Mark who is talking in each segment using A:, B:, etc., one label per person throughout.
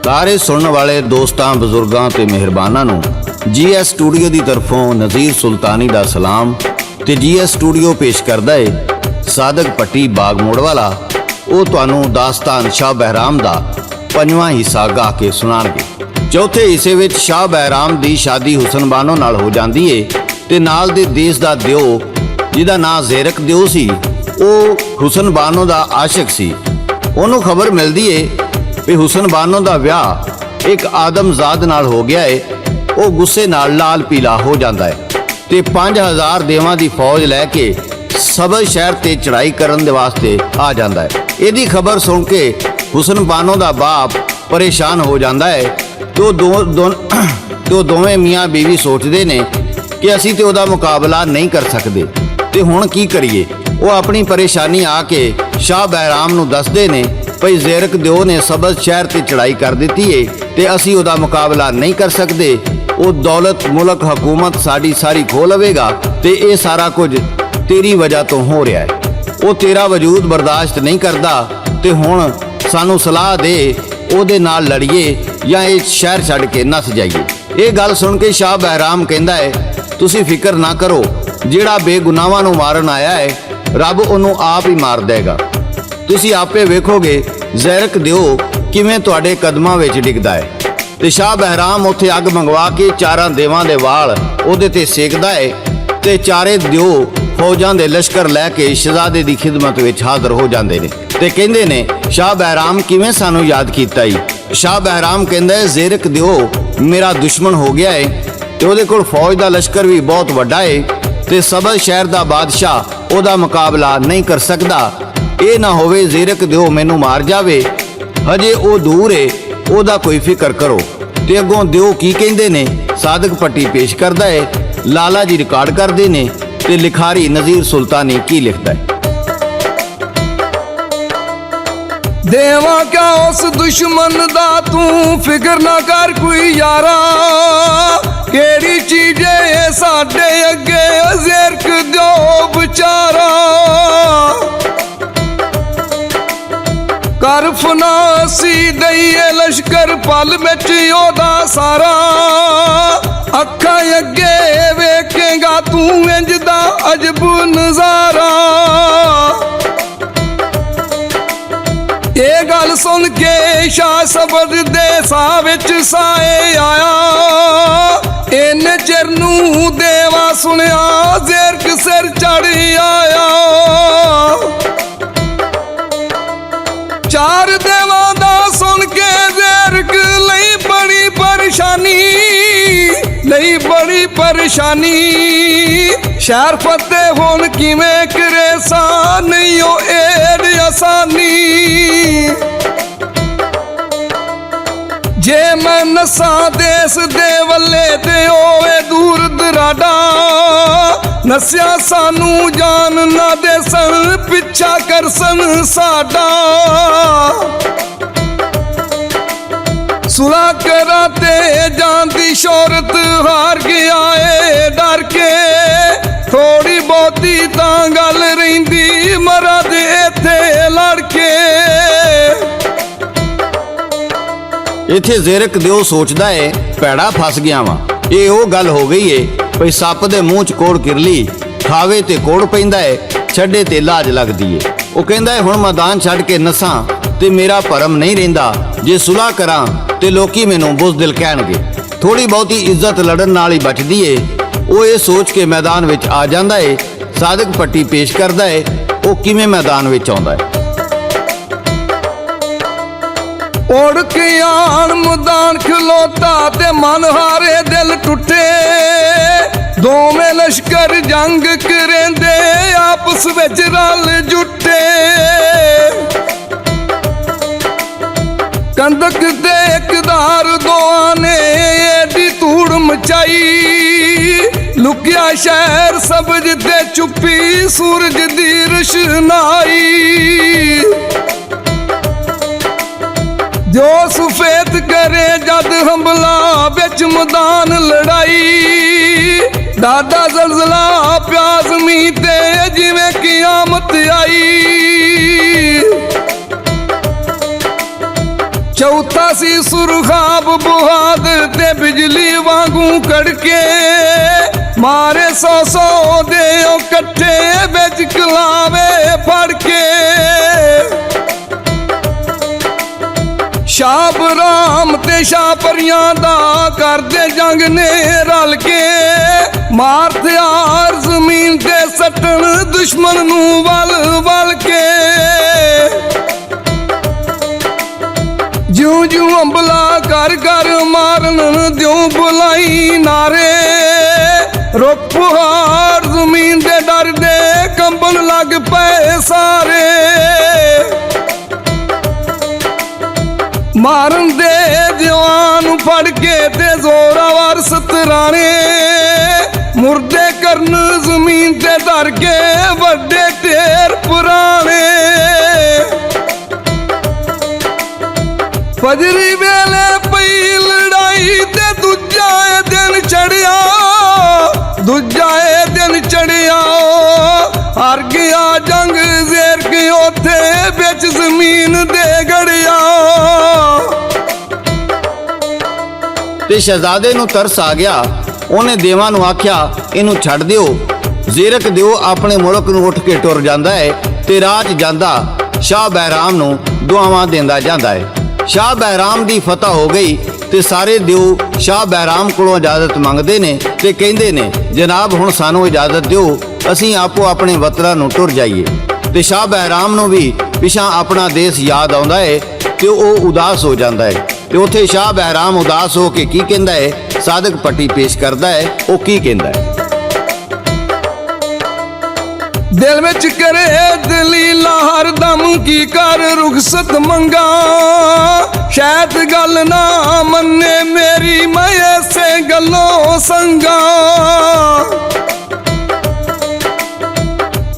A: सारे सुनने वाले दोस्तों बजुर्गों ते मेहरबानां नूं GS स्टूडियो की तरफों नज़ीर सुल्तानी दा सलाम ते GS स्टूडियो पेश करदा है सादक पट्टी बागमोड़ वाला। वो तुहानूं दास्तान शाह बहराम दा 5वां हिस्सा गा के सुणाणगे। चौथे हिस्से विच शाह बहराम दी शादी हुसन बानो नाल हो जाती है ते नाल दे देश दा दिओ जिहदा नां ज़ेरक दिओ सी, वो हुसन बानो दा आशिक सी। उहनूं खबर मिलदी है भी हुसन बानो दा विआह एक आदमजाद नाल हो गया है। वो गुस्से नाल लाल पीला हो जाता है ते 5000 देवां दी फौज लैके सबल शहर ते चढ़ाई करन दे वास्ते आ जाता है। इहदी खबर सुन के हुसन बानो दा बाप परेशान हो जाता है। तो दोवें मियाँ बीवी सोचते ने कि असीं ते उहदा मुकाबला नहीं कर सकते ते हुण की करिए। वो अपनी परेशानी आके शाह बहराम नूं दसदे ने भई ज़ेरक दिओ ने सबल शहर ते चढ़ाई कर दी है ते असीं उहदा मुकाबला नहीं कर सकते। वो दौलत मुल्क हुकूमत साड़ी सारी खो लवेगा ते ये सारा कुछ तेरी वजह तो हो रहा है। वो तेरा वजूद बर्दाश्त नहीं करता ते हुण सानू सलाह दे ओहदे नाल लड़िए या ये शहर छड्ड के नस जाइए। ये गल सुन के शाह बहराम कहंदा है तुसीं फिक्र ना करो, जिहड़ा बेगुनाहां नूं मारन आया है रब उहनूं आप ही मार देगा। तुसीं आपे वेखोगे ज़ेरक दिओ किवें तुहाडे कदमां विच डिगदा है। ते शाह बहराम उत्थे अग मंगवा के चारां देवां दे वाल ओहदे ते सेकदा है ते चारे दिओ फौजां दे लश्कर लैके शहजादे दी खिदमत विच हाज़र हो जांदे ने ते कहंदे ने शाह बहराम किवें सानू याद कीता ही। शाह बहराम कहंदा है ज़ेरक दिओ मेरा दुश्मन हो गया है ते ओहदे कोल फौज दा लश्कर भी बहुत वड्डा है ते सबल शहर दा बादशाह ओहदा मुकाबला नहीं कर सकदा। ये ना होवे ज़ेरक दिओ मैनू मार जावे, हजे वो दूर है, ओहदा कोई फिक्र करो। ते अगों दिओ की कहंदे ने सादक पट्टी पेश करदा है, लाला जी रिकॉर्ड करदे ने ते लिखारी नज़ीर सुल्तानी की लिखदा है।
B: देवा क्या उस दुश्मन दा तू फिक्र ना कर कोई यारा, केड़ी चीज है साडे अगे ज़ेरक दिओ बेचारा। कर फनासी दईए लश्कर पल बिच ओदा सारा, अखां अगे वेखेगा तू इंज दा अजब नजारा। ये गल सुन के शाह सबद दे साह विच साए आया, इन्ने चिर नूं देवा सुनिया ज़ेरक सिर चढ़ आया। चार देवां दा सुन के ज़ेरक लई बड़ी परेशानी, शहर फतेह हुण किवें करे सा नहीं ओ एड आसानी। जे मैं नसा देस दे वल्ले ते होवे दूर दराडा, नस्या सानू जान ना देसन पिछा करसन साडा। सुला कराते जान दी शोहरत हार गया है डर के, थोड़ी बहुती तां गल रहिंदी मरा दे इत्थे लड़के।
A: इत्थे ज़ेरक दिओ सोचदा है भैड़ा फस गया वा। ये वो गल हो गई है भई सप दे मूँह च कोड़ किरली, खावे ते कोड़ पैंदा है, छड्डे ते लाज लगदी है। वो कहंदा है हुण मैदान छड्ड के नसां ते मेरा भरम नहीं रहिंदा, जे सुलह करां ते लोकी मैनू बुज़दिल कहणगे। थोड़ी बहुती इज्जत लड़न नाल ही बचदी है। वो ये सोच के मैदान विच आ जांदा है। सादक पट्टी पेश करदा है वो किवें मैदान विच आउंदा है।
B: उड़ के आन मैदान खलोता ते मन हारे दिल टुटे, दोवें लश्कर जंग करेंदे आपस विच रल जुटे। कंदक दे इकदार दोआं ने एडी धूड़ मचाई, लुकिया शहर सबज ते चुप्पी सूरज दी रोशनाई। जो सफेद करे जद हमला बिच मैदान लड़ाई, दादा जलजला प्या ज़मीं ते जिवें कियामत आई। चौथा सी सुरखाब बुहाद ते बिजली वांगू कड़के मारे सौ दे कट्ठे बिच कलावे फड़ के शाह बराम ते शाह परियां दा करदे जंग ने रल के मार हथियार जमीन ते सट्टन दुश्मन नू वल वल के ज्यों ज्यों अंबला कर कर मारन द्यों बुलाई नारे रुक पुहार जमीन दे डर दे कंबन लग पे सारे मारन दे जवान फड़ के ते जोरावर सतराने मुर्दे करन जमीन ते धर के वड्डे ढेर पुराने फजरी वेले पई लड़ाई ते दूजा दिन चढ़िया हार गया जंग जेर के ओथे बिच जमीन दे गड़िया
A: ਤੇ ਸ਼ਹਿਜ਼ਾਦੇ ਨੂੰ ਤਰਸ ਆ ਗਿਆ। ਉਹਨੇ ਦੇਵਾਂ ਨੂੰ ਆਖਿਆ ਇਹਨੂੰ ਛੱਡ ਦਿਓ, ਜ਼ੀਰਕ ਦਿਓ। ਆਪਣੇ ਮੁਲਕ ਨੂੰ ਉੱਠ ਕੇ ਟੁਰ ਜਾਂਦਾ ਹੈ ਤੇ ਰਾਹ 'ਚ ਜਾਂਦਾ ਸ਼ਾਹ ਬਹਿਰਾਮ ਨੂੰ ਦੁਆਵਾਂ ਦਿੰਦਾ ਜਾਂਦਾ ਹੈ। ਸ਼ਾਹ ਬਹਿਰਾਮ ਦੀ ਫਤਹ ਹੋ ਗਈ ਤੇ ਸਾਰੇ ਦਿਓ ਸ਼ਾਹ ਬਹਿਰਾਮ ਕੋਲੋਂ ਇਜਾਜ਼ਤ ਮੰਗਦੇ ਨੇ ਤੇ ਕਹਿੰਦੇ ਨੇ ਜਨਾਬ ਹੁਣ ਸਾਨੂੰ ਇਜਾਜ਼ਤ ਦਿਓ, ਅਸੀਂ ਆਪੋ ਆਪਣੇ ਵਤਨਾਂ ਨੂੰ ਟੁਰ ਜਾਈਏ। ਤੇ ਸ਼ਾਹ ਬਹਿਰਾਮ ਨੂੰ ਵੀ ਪਿਛਾਂ ਆਪਣਾ ਦੇਸ਼ ਯਾਦ ਆਉਂਦਾ ਹੈ ਤੇ ਉਹ ਉਦਾਸ ਹੋ ਜਾਂਦਾ ਹੈ। ਤੇ ਉੱਥੇ ਸ਼ਾਹ ਬਹਿਰਾਮ ਉਦਾਸ ਹੋ ਕੇ ਕੀ ਕਹਿੰਦਾ ਹੈ, ਸਾਦਕ ਪੱਟੀ ਪੇਸ਼ ਕਰਦਾ ਹੈ। ਉਹ ਕੀ ਕਹਿੰਦਾ ਹੈ?
B: दिल विच करे दलीला हरदम की कर रुखसत मंगा शायद गल ना मन्ने मेरी मैं ऐसे गलों संगा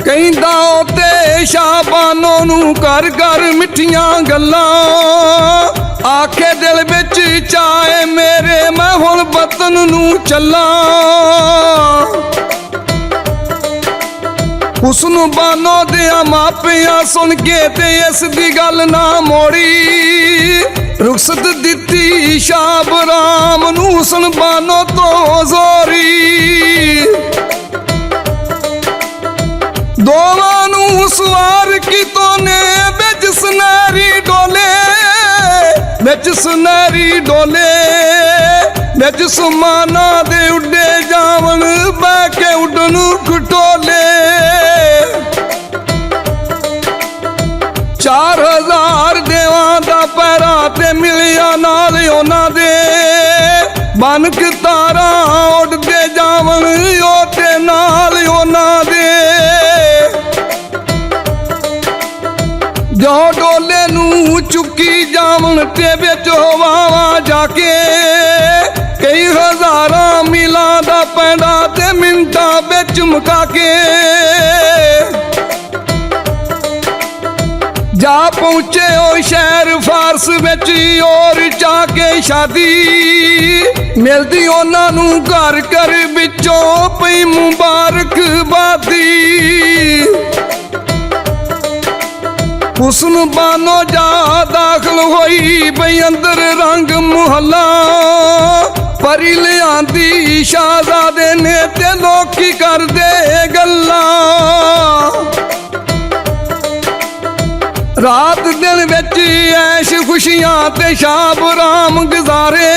B: कहंदा ते शाबानों नू कर कर मिठियां गल्लां आखे दिल विच चाहे मेरे मैं हुण वतन नू चला उसनू बानो दिया मापिया सुन के ते इस दी गल ना मोड़ी रुखसत दिती शाह बराम नू उसन बानो तो जोरी दोवां नू सवार की तो ने बिच सुनहरी डोले बिच सुमाना दे उड्डे जावन बह के उडन खटोले 4000 देवां दा पैरा ते मिलिया नाल उन्हां दे बनक तारा उडदे जावन ओ ते नाल उन्हां दे जो डोले नू चुकी जावन ते विच हवावां जाके कई हजारां मीलां दा पैंडा ते मिंटां विच मुका के जा पहुंचे ओ शहर फारस विच और चाके शादी मिलदी उन्हां नू घर घर विचों पई मुबारकबादी हुसन बानो जा दाखल होई बई अंदर रंग मुहल्ला परी लियांदी शाहजादे ने ते लोकी करदे गल्लां रात दिन विच ऐश खुशियां ते शाह बराम गुजारे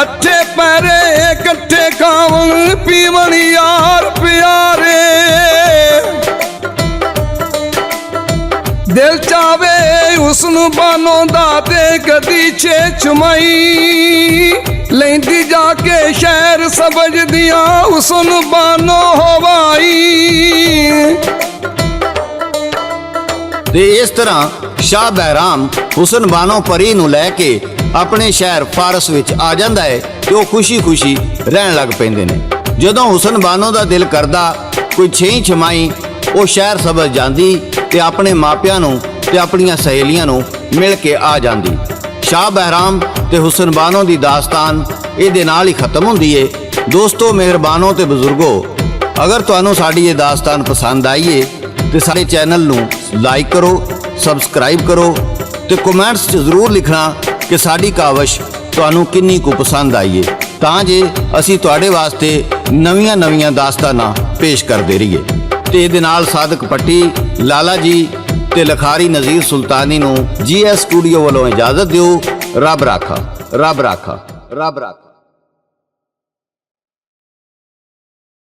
B: अच्छे पैरे कट्ठे खावन पीवन यार प्यारे दिल चावे उसनू बानो दा ते कदी छे छुमाई लेंदी जाके शहर सबज दिया उसनू बानो हवाई
A: ਤੇ ਇਸ ਤਰ੍ਹਾਂ ਸ਼ਾਹ ਬਹਿਰਾਮ ਹੁਸਨ ਬਾਨੋ ਪਰੀ ਨੂੰ ਲੈ ਕੇ ਆਪਣੇ ਸ਼ਹਿਰ ਫਾਰਸ ਵਿੱਚ ਆ ਜਾਂਦਾ ਹੈ ਤੇ ਉਹ ਖੁਸ਼ੀ-ਖੁਸ਼ੀ ਰਹਿਣ ਲੱਗ ਪੈਂਦੇ ਨੇ। ਜਦੋਂ ਹੁਸਨ ਬਾਨੋ ਦਾ ਦਿਲ ਕਰਦਾ ਕੋਈ ਛਮਾਈ ਉਹ ਸ਼ਹਿਰ ਸਬਜ਼ ਜਾਂਦੀ ਤੇ ਆਪਣੇ ਮਾਪਿਆਂ ਨੂੰ ਤੇ ਆਪਣੀਆਂ ਸਹੇਲੀਆਂ ਨੂੰ ਮਿਲ ਕੇ ਆ ਜਾਂਦੀ। ਸ਼ਾਹ ਬਹਿਰਾਮ ਤੇ ਹੁਸਨ ਬਾਨੋ ਦੀ ਦਾਸਤਾਨ ਇਹਦੇ ਨਾਲ ਹੀ ਖਤਮ ਹੁੰਦੀ ਏ। ਦੋਸਤੋ, ਮਿਹਰਬਾਨੋ ਤੇ ਬਜ਼ੁਰਗੋ, ਅਗਰ ਤੁਹਾਨੂੰ ਸਾਡੀ ਇਹ ਦਾਸਤਾਨ ਪਸੰਦ ਆਈ ਏ ਤੇ ਸਾਡੇ ਚੈਨਲ ਨੂੰ ਲਾਈਕ ਕਰੋ, ਸਬਸਕ੍ਰਾਈਬ ਕਰੋ ਤੇ ਕਮੈਂਟਸ 'ਚ ਜ਼ਰੂਰ ਲਿਖਣਾ ਕਿ ਸਾਡੀ ਕਾਵਿਸ਼ ਤੁਹਾਨੂੰ ਕਿੰਨੀ ਕੁ ਪਸੰਦ ਆਈ ਹੈ, ਤਾਂ ਜੇ ਅਸੀਂ ਤੁਹਾਡੇ ਵਾਸਤੇ ਨਵੀਆਂ ਦਾਸਤਾਨਾਂ ਪੇਸ਼ ਕਰਦੇ ਰਹੀਏ। ਤੇ ਇਹਦੇ ਨਾਲ ਸਾਦਕ ਪੱਟੀ, ਲਾਲਾ ਜੀ ਤੇ ਲਖਾਰੀ ਨਜ਼ੀਰ ਸੁਲਤਾਨੀ ਨੂੰ GS ਸਟੂਡੀਓ ਵੱਲੋਂ ਇਜਾਜ਼ਤ ਦਿਓ। ਰੱਬ ਰਾਖਾ, ਰੱਬ ਰਾਖਾ, ਰੱਬ ਰਾਖਾ।